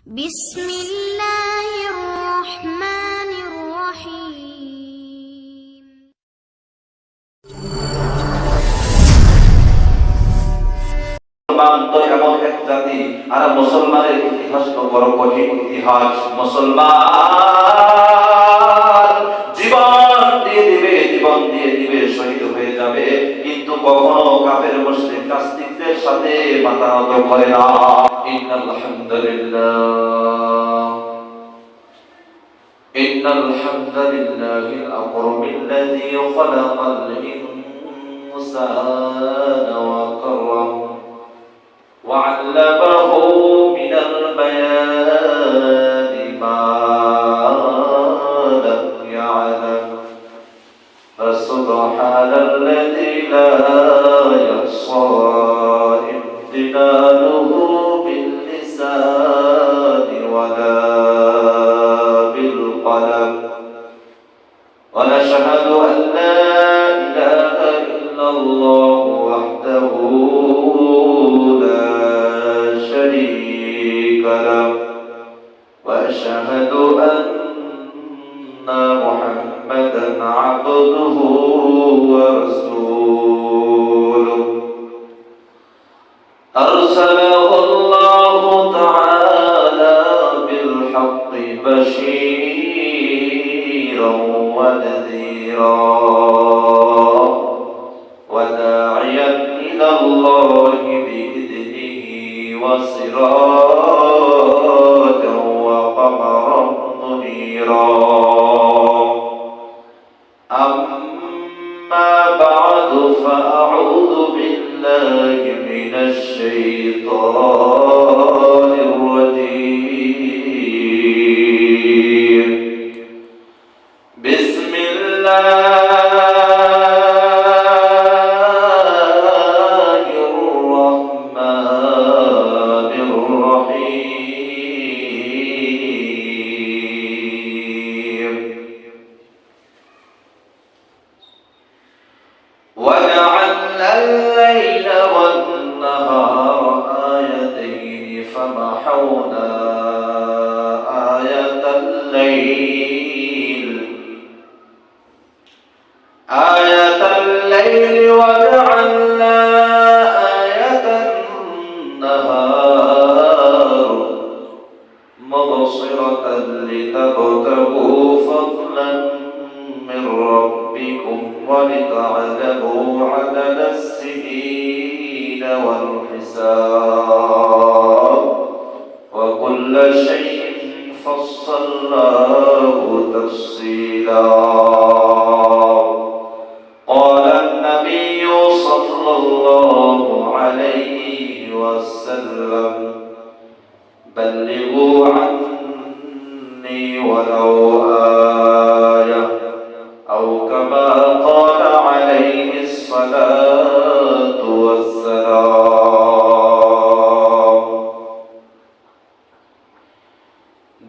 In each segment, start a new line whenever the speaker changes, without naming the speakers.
بسم الله الرحمن الرحيم
এমন এক জাতি আর মুসলমানের ইতিহাস তো বড় কঠিন ইতিহাস। মুসলমান জীবন দিয়ে দিবে শহীদ হয়ে যাবে, কিন্তু কখনো কাফের মুশরিক নাস্তিকদের সাথে মাথা নত করে না। ইন্নাল হামদুলিল্লাহিল আকরামিল্লাযী খালাকাল ইনসানা ওয়া কাররাম وعلمه من البيان ما لم يعلم فسبحان الذي لا يحصى امتنانه باللسان ولا بالقلم ونشهد أن لا إله إلا الله وحده وأشهد أن محمدا عبده ورسوله أرسله الله تعالى بالحق بشيرا ونذيرا وداعيا إلى الله بإذنه وسراجا وقمرا منيرا. أما بعد فأعوذ بالله من الشيطان الرجيم. بسم الله وجعلنا الليل والنهار آيتين فمحونا آية الليل وجعلنا آية النهار مبصرة لتبتغوا فضلا من ربكم ولتعلموا عدد السنين والحساب وكل شيء فصلناه تفصيلا. قال النبي صلى الله عليه وسلم بلغوا عني ولو آية أو كما قال عليه الصلاة والسلام.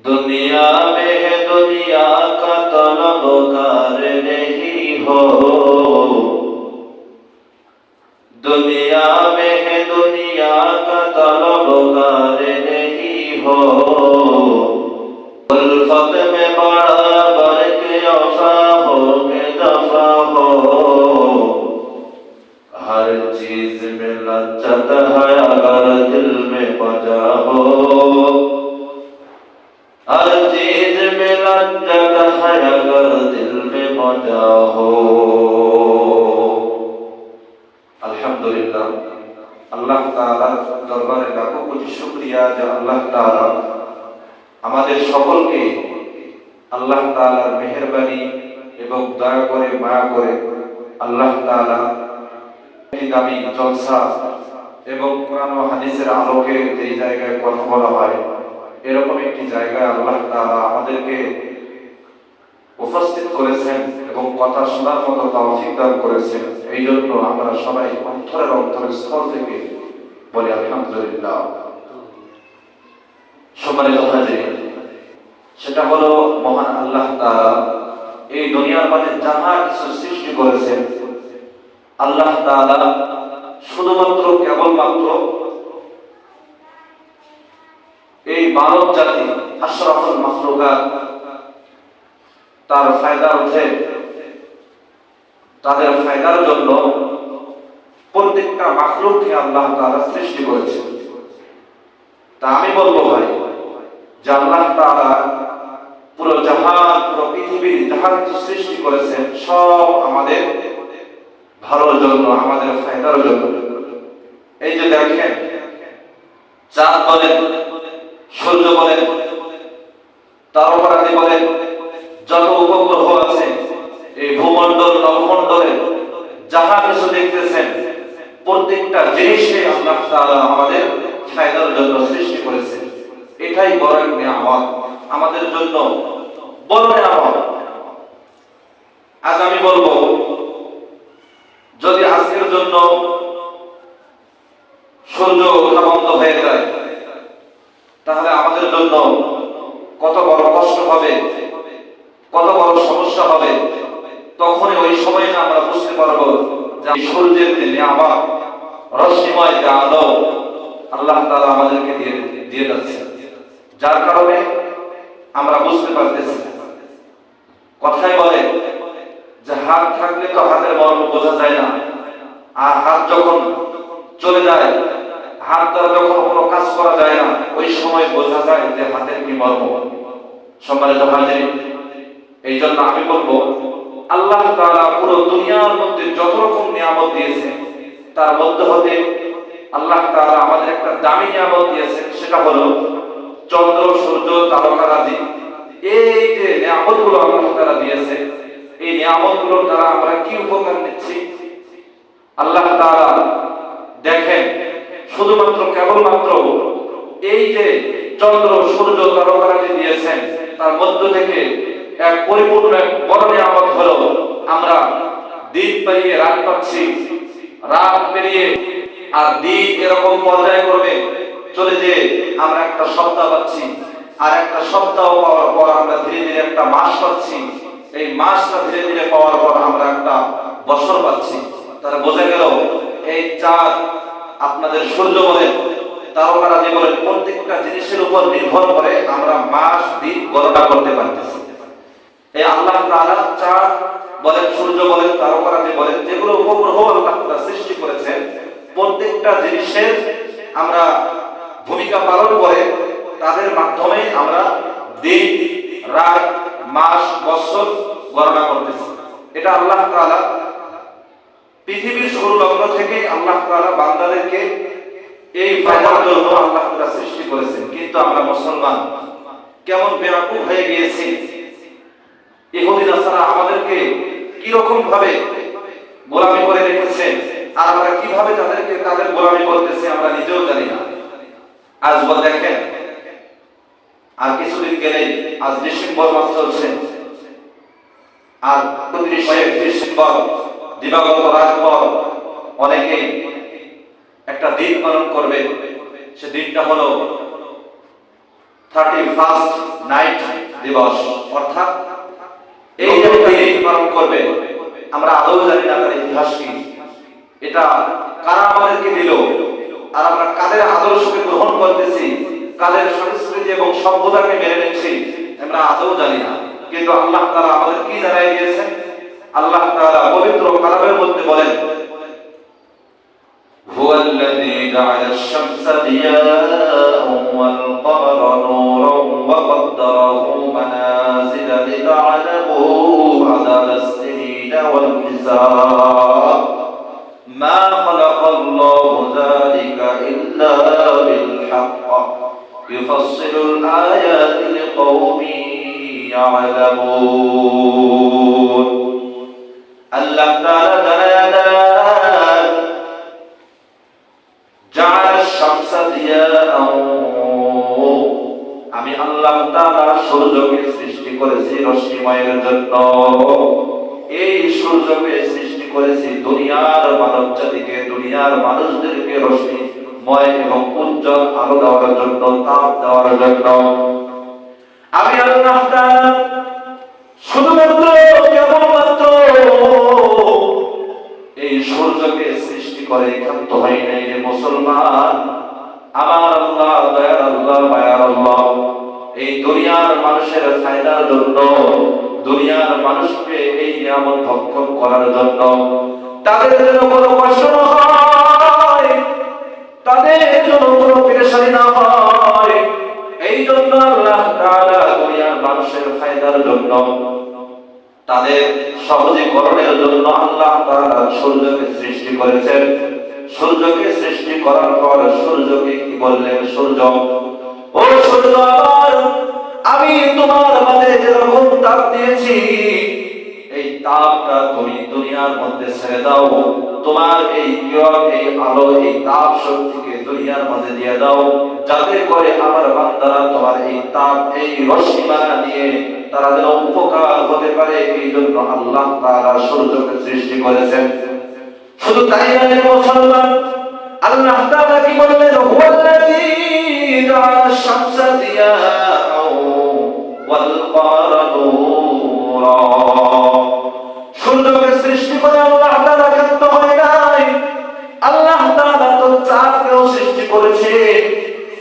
दुनिया में है दुनिया का तलबगार नहीं हो, दुनिया में है दुनिया का तलबगार नहीं हो, उल्फत में बड़ा बरक अफा हो के दफा हो, हर चीज में लज्जत है अगर दिल में मजा हो, हर चीज में लज्जत है अगर दिल में मजा हो. अल्हम्दुलिल्लाह, अल्लाह ताआला दरबारे लाखों कोटी शुक्रिया যে আল্লাহ তাআলা আমাদের সকলকে আল্লাহ তাআলার মেহেরবানি এবং দয়া করে মায়া করে আল্লাহ তাআলা এই দামি জলসা এবং কোরআন ও হাদিসের আলোকে এই জায়গায় কথা বলা হয়, এরকম একটি জায়গায় আল্লাহ তাআলা আমাদেরকে উপস্থিত করেছেন এবং কথা শোনার মতো তৌফিক দান করেছেন। এই জন্য আমরা সবাই অন্তরের স্থল থেকে বলি আলহামদুলিল্লাহ। সম্মানিত হাজির, সেটা হলো মহান আল্লাহ তাআলা এই দুনিয়ার মাঝে যাহা কিছু সৃষ্টি করেছেন, আল্লাহ তাআলা শুধুমাত্র কেবলমাত্র এই মানব জাতি আশরাফুল মাখলুকাত তার ফায়দার্থে, তাদের ফায়দার জন্য প্রত্যেকটা মাখলুককে আল্লাহ তাআলা সৃষ্টি করেছেন। তা আমি বলবো ভাই যে আল্লাহ তাআলা পুরো জাহান, পুরো পৃথিবীর যাহা কিছু সৃষ্টি করেছেন সব আমাদের ভালোর জন্য, আমাদের ফায়দার জন্য। এই যে দেখেন, চাঁদ বলেন, সূর্য বলেন, তারকারাজি বলেন, যত উপগ্রহ আছে এই ভূমণ্ডল নভমণ্ডলে যাহা কিছু দেখতেছেন প্রত্যেকটা জিনিসকে আল্লাহ তাআলা আমাদের ফায়দার জন্য সৃষ্টি করেছেন। এটাই বড় একটা নিয়ামত, আমাদের জন্য বড় নিয়ামত। আজ আমি বলবো, যদি আজকের জন্য সূর্য ওঠা বন্ধ হয়ে যায় তাহলে আমাদের জন্য কত বড় কষ্ট হবে, কত বড় সমস্যা হবে। তখনই ওই সময় আমরা বুঝতে পারবো যে সূর্যের যে নিয়ামত, রশ্মিময় যে আলো আল্লাহ তাআলা আমাদেরকে দিয়ে যাচ্ছে, যার কারণে আমরা বুঝতে পারতেছি। কথাই বলে যে হাত থাকলে তো হাতের মর্ম বোঝা যায় না, আর হাত যখন চলে যায়, হাত দ্বারা যখন কোনো কাজ করা যায় না, ওই সময় বোঝা যায় যে হাতের কি মর্ম। সম্মানিত হাজির, এই জন্য আমি বলবো আল্লাহ তাআলা পুরো দুনিয়ার মধ্যে যত রকম নিয়ামত দিয়েছে তার মধ্যে হতে আল্লাহ তাআলা আমাদের একটা দামি নিয়ামত দিয়েছেন, সেটা হলো চন্দ্র, সূর্য, তারকারাজি। এই যে নিয়ামতগুলো আল্লাহ তাআলা দিয়েছে, এই নিয়ামতগুলোর দ্বারা আমরা কি উপকার নিচ্ছি? আল্লাহ তাআলা দেখেন, শুধুমাত্র কেবলমাত্র এই যে চন্দ্র, সূর্য, তারকারাজি দিয়েছেন, তার মধ্য থেকে এক পরিপূর্ণ এক বড় নিয়ামত হলো আমরা দিন পেরিয়ে রাত পাচ্ছি, রাত পেরিয়ে আর দিন এরকম পর্যায় করবে চলে যে আমরা একটা সপ্তাহ পাচ্ছি, আর একটা সপ্তাহ পাওয়ার পর আমরা ধীরে ধীরে একটা মাস পাচ্ছি, এই মাসটা ধীরে ধীরে পাওয়ার পর আমরা একটা বছর পাচ্ছি। তাহলে বোঝা গেল এই চাঁদ, আপনাদের সূর্য বলেন, তারকারাজি বলেন, প্রত্যেকটা জিনিসের উপর নির্ভর করে আমরা মাস দিন গণনা করতে পারতেছি। এই আল্লাহ তাআলা চাঁদ বলেন, সূর্য বলেন, তারকারাজি বলেন, যেগুলো উপগ্রহ আল্লাহ তাআলা সৃষ্টি করেছেন, প্রত্যেকটা জিনিসের আমরা ভূমিকা পালন করে তাদের মাধ্যমে আমরা দিন, রাত, মাস, বছর গণনা করতেছি। এটা আল্লাহ তাআলা পৃথিবীর শুরু লগ্ন থেকে আল্লাহ তাআলা বান্দাদেরকে এই ফায়দার জন্য আল্লাহ তাআলা সৃষ্টি করেছেন। কিন্তু আমরা মুসলমান কেমন বেয়াকুব হয়ে গিয়েছি, ইহুদি নাসারা আমাদেরকে কি রকম ভাবে গোলামি করে রেখেছে, আর আমরা কিভাবে তাদের গোলামি করতেছি আমরা নিজেও জানি না। আজ দেখেন, আর কিছুদিন গেলেই আজ ডিসেম্বর মাস চলছে, আর 29 ডিসেম্বর দিবাগত রাত পর অনেকে একটা দিন পালন করবে। সে দিনটা হলো 31st নাইট দিবস, অর্থাৎ এই যে দিন পালন করবে আমরা আদৌ জানি না তার ইতিহাস কি, এটা কারা আমাদেরকে দিল, আর আমরা কাদের আদর্শকে গ্রহণ করতেছি, কাদের সংস্কৃতি এবং সভ্যতাকে মেনে নিচ্ছি, আমরা আদৌ জানি না। কিন্তু আল্লাহ তাআলা আমাদের কি জানাই দিয়েছেন? আল্লাহ তাআলা পবিত্র কালামের মধ্যে বলেন, হুয়াল্লাযী জাআলাশ শামসা দিয়াআন ওয়াল কমারা নূরান ওয়া কদ্দারাহু মানাযিলা লিতা'লামু আদাদাস সিনিনা ওয়াল হিসাব মা খালাকাল্লাহু যালিকা ইল্লা বিল হাক্ক ইউফাসসিলুল আয়াতি লিকাওমিন ইয়া'লামুন। আল্লাহ তাআলা জানালেন, জাআলাশ শামসা দিয়াআন, আমি আল্লাহ তাআলা সূর্যকে সৃষ্টি করেছি রশ্মিময়ের জন্য। এই সূর্যকে সৃষ্টি করেছি দুনিয়ার মানব জাতিকে, দুনিয়ার মানুষদেরকে রশ্মিময় এবং উজ্জ্বল আলো দেওয়ার জন্য, তাপ দেওয়ার জন্য। আমি আল্লাহ তাআলা শুধুমাত্র কেবলমাত্র এই সূর্যকে সৃষ্টি করে ক্ষান্ত হয় নাই রে মুসলমান। আমার আল্লাহ, দয়ার আল্লাহ, মায়ার আল্লাহ, এই দুনিয়ার মানুষের ফায়দার জন্য, দুনিয়ার মানুষকে এই নিয়ামত ভক্ষণ করার জন্য, তাদের যেন কোনো কষ্ট না হয়, তাদের জন্য কোনো পেরেশানি না হয়, এই জন্য আল্লাহ তাআলা দুনিয়ার মানুষের ফায়দার জন্য, তাদের সহজীকরণের জন্য আল্লাহ তাআলা সূর্যকে সৃষ্টি করেছেন। সূর্যকে সৃষ্টি করার পর সূর্যকে কি বললেন? সূর্য, ও সূর্য, আমি তোমার মাঝে যেরকম তাপ দিয়েছি, এই তাপটা তুমি দুনিয়ার মধ্যে ছেড়ে দাও। তোমার এই এই আলো, এই তাপ শক্তিকে দুনিয়ার মাঝে দিয়ে দাও, যাতে করে আমার বান্দারা তোমার এই তাপ, এই রশ্মিমালা নিয়ে তারা যেন উপকার হতে পারে। এই জন্য আল্লাহ তাআলা সূর্যকে সৃষ্টি করেছেন। শুধু তাই নয় মুসলমান, আল্লাহ তাআলা কি বললেন? হুয়াল্লাযী জাআলা শামসা দিয়াআও ওয়াল কমারা নূরা। সূর্যকে সৃষ্টি করে আল্লাহ তাআলা ক্ষান্ত হয় নাই। আল্লাহ তাআলা তো চাঁদকেও সৃষ্টি করেছেন।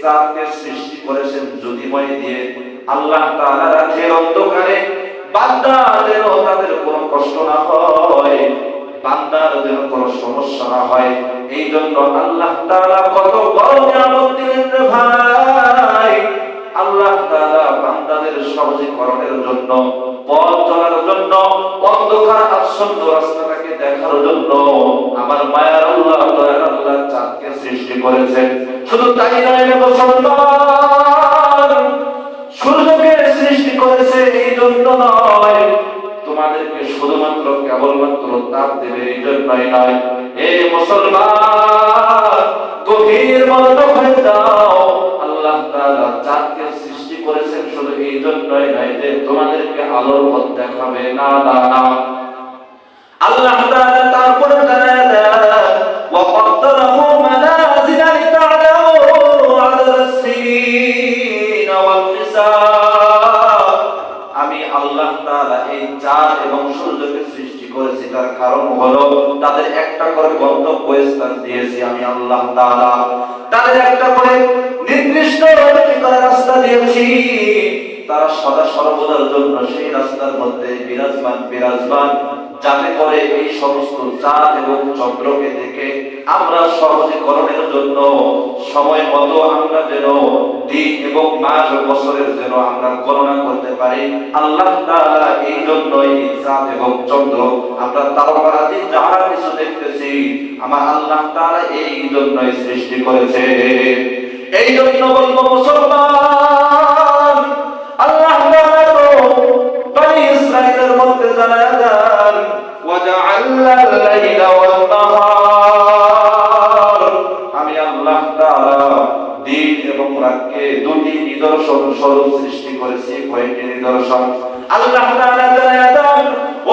চাঁদকে সৃষ্টি করেছেন জ্যোতির্ময় দিয়ে। আল্লাহ তাআলা রাতের অন্ধকারে বান্দাদের তাদের কোনো কষ্ট না হয়, বান্দার যেন কোনো সমস্যা না হয়, এই জন্য আল্লাহ তাআলা কত বড় নিয়ামত দিলেন রে ভাই। আল্লাহ তাআলা বান্দাদের সহজীকরণের জন্য, পথ চলার জন্য, অন্ধকার আচ্ছন্ন রাস্তাটাকে দেখার জন্য আমার মায়ার আল্লাহ, দয়ার আল্লাহ চাঁদকে সৃষ্টি করেছেন। শুধু তাই নয় রে মুসলমান, সূর্যকে সৃষ্টি করেছে এই জন্য নয়, তোমাদেরকে শুধুমাত্র কেবলমাত্র তাপ দেবে এই জন্যই নয়। হে মুসলমান, গভীর মনোযোগ হয়ে দাও। আল্লাহ তাআলা চাঁদকে সৃষ্টি করেছেন শুধু এই জন্যই নয় যে তোমাদেরকে আলোর পথ দেখাবে, না না না। আল্লাহ তাআলা তারপরে জানায় দেন, ওয়া কদ্দারাহু মানাজিলা লিতা'লামু আদাদাস সিনিনা ওয়াল হিসাব। আমি আল্লাহ তাআলা এই চাঁদ এবং সূর্যকে সৃষ্টি করেছি, তার কারণ হলো তাদের একটা করে গন্তব্য স্থান দিয়েছি আমি আল্লাহ তাআলা। তাদের একটা করে নির্দিষ্ট রাস্তা দিয়েছি, তারা সদা সর্বদার জন্য সেই রাস্তার মধ্যে বিরাজমান, যাতে করে এই সমস্ত চাঁদ এবং চন্দ্রকে দেখে আমরা সহজীকরণের জন্য সময় মতো আমরা যেন দিন এবং মাস বছরের যেন আমরা গণনা করতে পারি। আল্লাহ তাআলা এই জন্যই চাঁদ এবং চন্দ্র, আমরা তারকারাজি যাহা কিছু দেখতেছি, আমার আল্লাহ তাআলা এই জন্যই সৃষ্টি করেছে। এই জন্য বলবো মুসলমান, আল্লাহ তাআলা তো বনি ইসরাঈলের মধ্যে জানায় দেন, ওয়া জাআলনা আল-লাইলা ওয়ান-নাহার। আমি আল্লাহ তাআলা দিন এবং রাতকে দুটি নিদর্শন স্বরূপ সৃষ্টি করেছি। কয়টি নিদর্শন? আল্লাহ তাআলা জানায় দেন, ও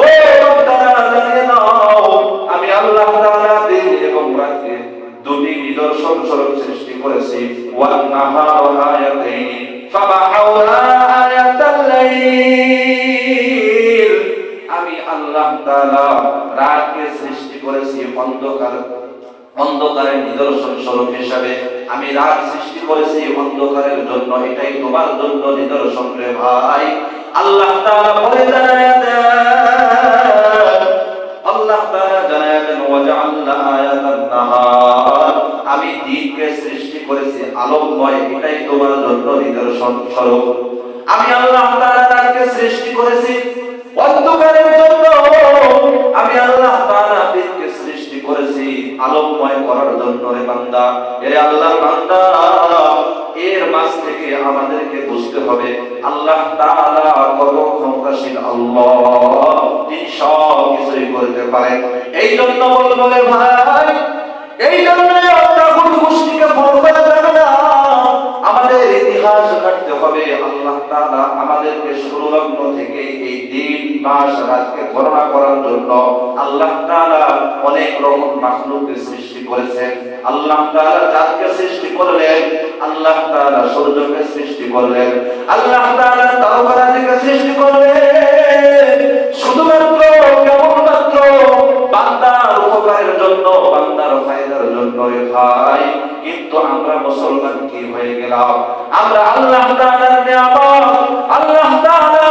বান্দারা জানিয়ে নাও, আমি আল্লাহ তাআলা দিন এবং রাতকে দুটি নিদর্শন স্বরূপ সৃষ্টি করেছি। ওয়ান-নাহার আয়াতাইনি ফামাহাউনা আয়াতাল লাইল। আমি আল্লাহ তাআলা রাতকে সৃষ্টি করেছি অন্ধকারের নিদর্শন স্বরূপ হিসাবে। আমি রাত সৃষ্টি করেছি অন্ধকারের জন্য, এটাই তোমার জন্য নিদর্শন রে ভাই। আল্লাহ তাআলা বলে জানায় দেন, আল্লাহ তাআলা জানায় দেন, ওয়া জাআলনা আয়াতান নাহার। আমি দিনকে সৃষ্টি করেছি আলোকময়, এটাই তোমার জন্য নিদর্শন স্বরূপ। আমি আল্লাহ তাআলা রাতকে সৃষ্টি করেছি অন্ধকারের জন্য, আমি আল্লাহ তাআলা দিনকে সৃষ্টি করেছি আলোকময় করার জন্য। রে বান্দা, এরে আল্লাহর বান্দা, এর মাঝ থেকে আমাদেরকে বুঝতে হবে আল্লাহ তাআলা কত ক্ষমতাশীল আল্লাহ, তিনি সব কিছুই করতে পারেন। এই জন্য বলবো রে ভাই, এই জন্য আমরা কোনো গোষ্ঠীকে ফলো করা যাবে না, আমাদের ইতিহাস কাটতে হবে। আল্লাহ তাআলা আমাদেরকে শুরু লগ্ন থেকে এই দিন মাস রাতকে গণনা করার জন্য আল্লাহ তাআলা অনেক রকম মাখলুককে সৃষ্টি করেছেন। আল্লাহ তাআলা চাঁদকে সৃষ্টি করলেন, আল্লাহ তাআলা সূর্যকে সৃষ্টি করলেন, আল্লাহ তাআলা তারকারাজিকে সৃষ্টি করলেন শুধুমাত্র কেবলমাত্র বান্দার উপকারের জন্য, বান্দার ফায়দার জন্য। রে ভাই, কিন্তু আমরা মুসলমান কি হয়ে গেলাম? আমরা আল্লাহ তাআলার নিয়ামত, আল্লাহ তাআলা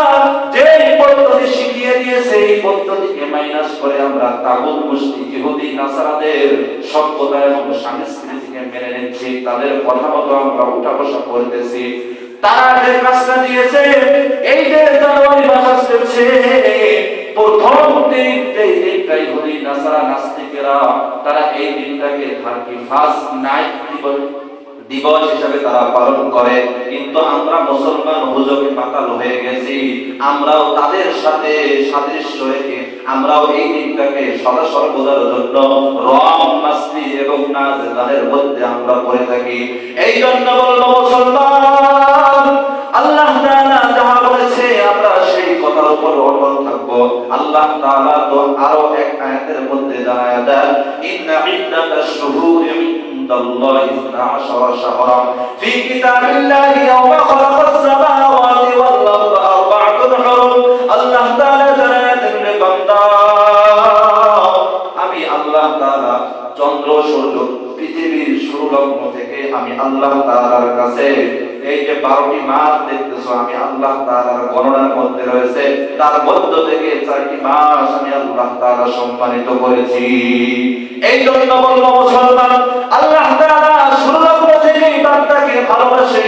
যে পদ্ধতি শিখিয়ে দিয়েছে এই পদ্ধতিকে মাইনাস করে আমরা তাগুত গোষ্ঠী ইহুদি নাসারাদের সভ্যতা এবং সংস্কৃতিকে মেনে নিচ্ছি, তাদের কথা মতো আমরা উঠা বসা করতেছি। তারা যে কাজটা দিয়েছে, এই যে জানুয়ারি মাস চলছে, প্রথম দিন এই দিনটা ইহুদি নাসারা নাস্তিকেরা তারা এই দিনটাকে 31st নাইট দিবস হিসাবে তারা পালন করে। কিন্তু আমরা মুসলমান হুজুগে পাতাল হয়ে গেছি, আমরাও তাদের সাথে সাদৃশ্য রেখে আমরাও এই দিনটাকে সদা সর্বদার জন্য রং মাস্তি এবং নাচ গানের মধ্যে আমরা পড়ে থাকি। এই জন্য বলবো মুসলমান, আল্লাহ তাআলা যাহা বলেছে আমরা সেই কথার উপর অটল থাকবো। আল্লাহ তাআলা তো আরো এক আয়াতের মধ্যে জানায়া দেন, ইন্না ইদ্দাতাশ শুহুরি ইনদাল্লাহি 12 শাহরান ফি কিতাবিল্লাহি ইয়াওমা খালাকাস সামাওয়াতি ওয়াল আরদা আরবা'তুন হুরুম। আল্লাহ তাআলা জানায়া দেন, বান্দা, আমি আল্লাহ তাআলা চন্দ্র সূর্য পৃথিবীর শুরু লগ্ন থেকে আমি আল্লাহ তাআলার কাছে এই যে 12টি মাস দেখতেছো, আমি আল্লাহ তাআলার গণনার মধ্যে রয়েছে, তার মধ্য থেকে 4টি মাস আমি আল্লাহ তাআলা সম্মানিত করেছি। এই জন্য বলবো মুসলমান, আল্লাহ তাআলা শুরু লগ্ন থেকে বান্দাকে ভালোবাসে।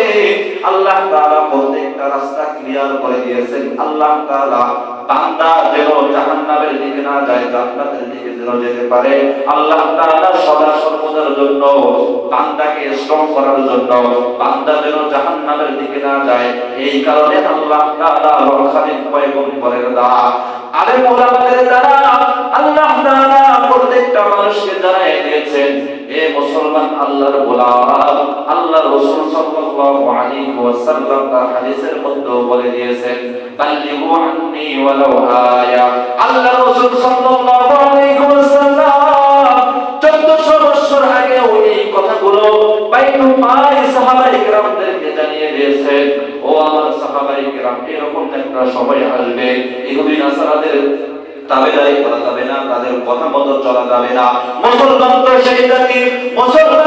আল্লাহ তাআলা প্রত্যেকটা রাস্তা ক্লিয়ার করে দিয়েছেন। আল্লাহ তাআলা বান্দা যেন জাহান্নামের দিকে না যায়, জান্নাতের দিকে যেন যেতে পারে। আল্লাহ তাআলা সদা সর্বদার জন্য বান্দাকে স্ট্রং করার জন্য, বান্দা যেন জাহান্নামের দিকে না যায়, এই কারণে আল্লাহ তাআলা রক্ষাবিদ পয়গম্বরের দ্বারা, আলেম ওলামাদের দ্বারা আল্লাহ তাআলা প্রত্যেকটা মানুষকে জানিয়ে দিয়েছেন, এ মুসলমান আল্লাহর গোলাম। আল্লাহ রাসূল সাল্লাল্লাহু আলাইহি ওয়াসাল্লাম তার হাদিসের মধ্যে বলে দিয়েছেন, বাল্লিগু আন্নী ওয়ালাউ আয়া। আল্লাহ রাসূল সাল্লাল্লাহু আলাইহি ওয়াসাল্লাম 1400 বছর আগে এই কথাগুলো বাইতুল মাল সাহাবায়ে কেরামদেরকে জানিয়ে দিয়েছেন, ও আমার সাহাবায়ে কেরাম, এরকম একটা সময় আসবে ইহুদি নাসারাদের তাবেদারি করা যাবে না, তাদের কথা মতো চলা যাবে না। মুসলমান তো সেই জাতি, মুসলমান